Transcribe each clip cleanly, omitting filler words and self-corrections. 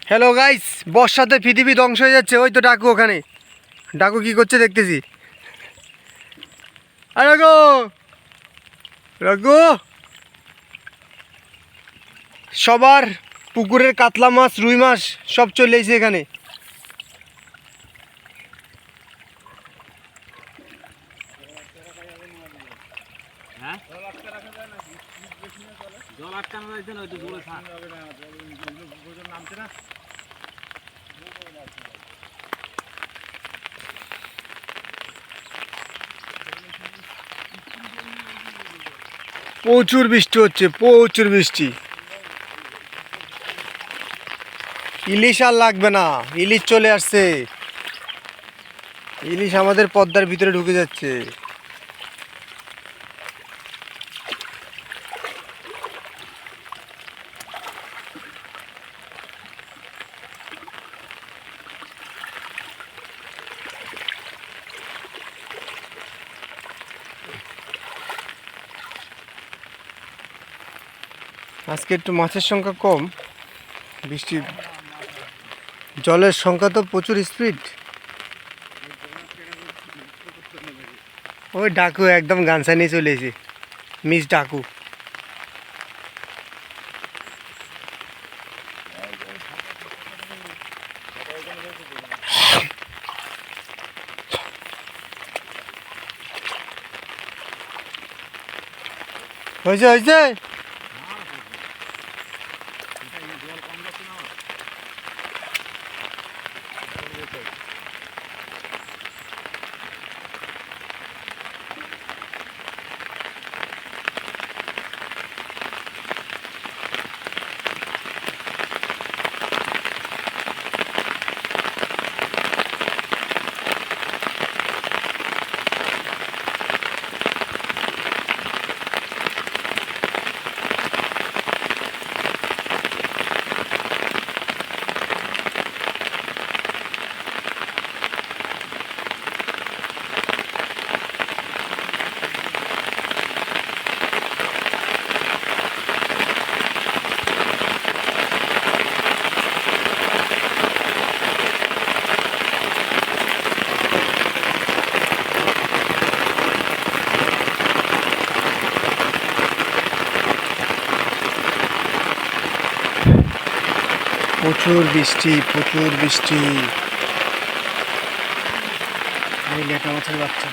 Hello guys, বর্ষাতে পৃথিবী ধ্বংস হয়ে যাচ্ছে। ওই তো ডাকু, ওখানে ডাকু কি করছে দেখতেছি। আরে রাগো রাগো, সবার পুকুরের কাতলা মাছ, রুই মাছ সব চলে এসেছে এখানে। প্রচুর বৃষ্টি হচ্ছে, প্রচুর বৃষ্টি। ইলিশ আর লাগবে না, ইলিশ চলে আসছে। ইলিশ আমাদের পদ্মার ভিতরে ঢুকে যাচ্ছে। আজকে একটু মাছের সংখ্যা কম, বৃষ্টি জলের সংখ্যা তো প্রচুর স্পিড। ওই ডাকু একদম গানসা নিয়ে চলে এসে, মিস ডাকু। হয়েছে হয়েছে। প্রচুর বৃষ্টি, প্রচুর বৃষ্টি। এই লেটা মাছের বাচ্চা।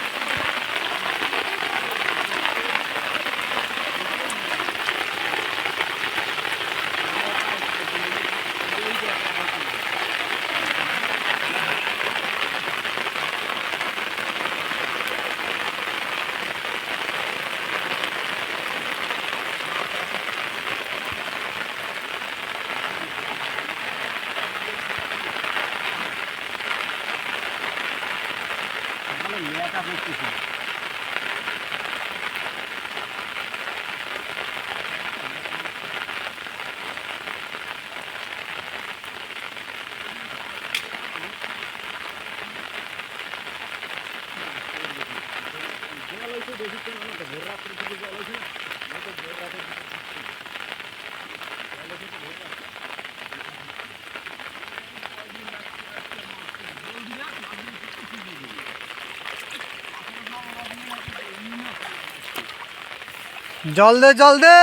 জল দে জল দে,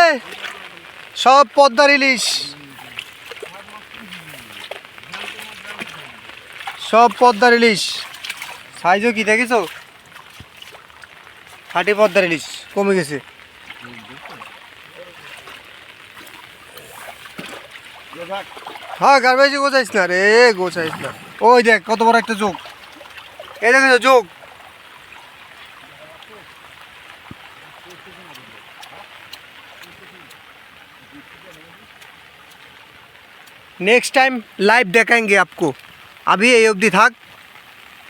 সব পদ্মার ইলিশ, সব পদ্মার ইলিশ। সাইজও কি দেখেছো, খাঁটি পদ্মার ইলিশ। কমে গেছে। হ্যাঁ গার্বেজে গোছাইস না রে, গোছাইস না। ওই দেখ কত বড় একটা চোখ, এই দেখেছো চোখ। নেক্সট টাইম লাইভ দেখাएंगे आपको। अभी এই অবধি থাক।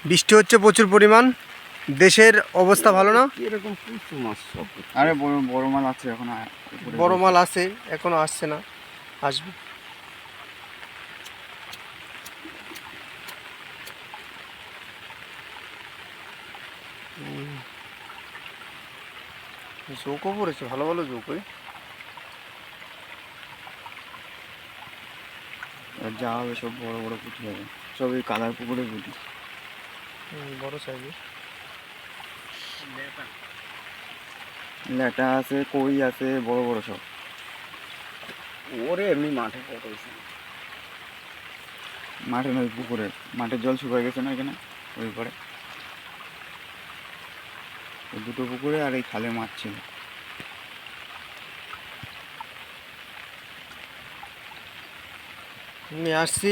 বৃষ্টি হচ্ছে প্রচুর পরিমাণ, দেশের অবস্থা ভালো না। এরকম প্রচুর মাছ সব। আরে বড় বড় মাল আছে এখন, বড় মাল আছে, এখনো আসছে না, আসবে। জোকও পড়েছে, ভালো ভালো জোক। আর যা হবে সব বড় বড় পুঁটি হবে, সব এই কালার পুকুরে পুঁটি। বড় সাইজের ল্যাটা আছে, কই আছে, বড় বড় সব। ওরে এমনি মাঠে কত হয়েছে। মাঠে নয়, পুকুরে। মাঠের জল শুকিয়ে গেছে না এখানে, ওই পারে। ওই দুটো পুকুরে আর এই খালে মাছ ছিল। নিয়ে আসছি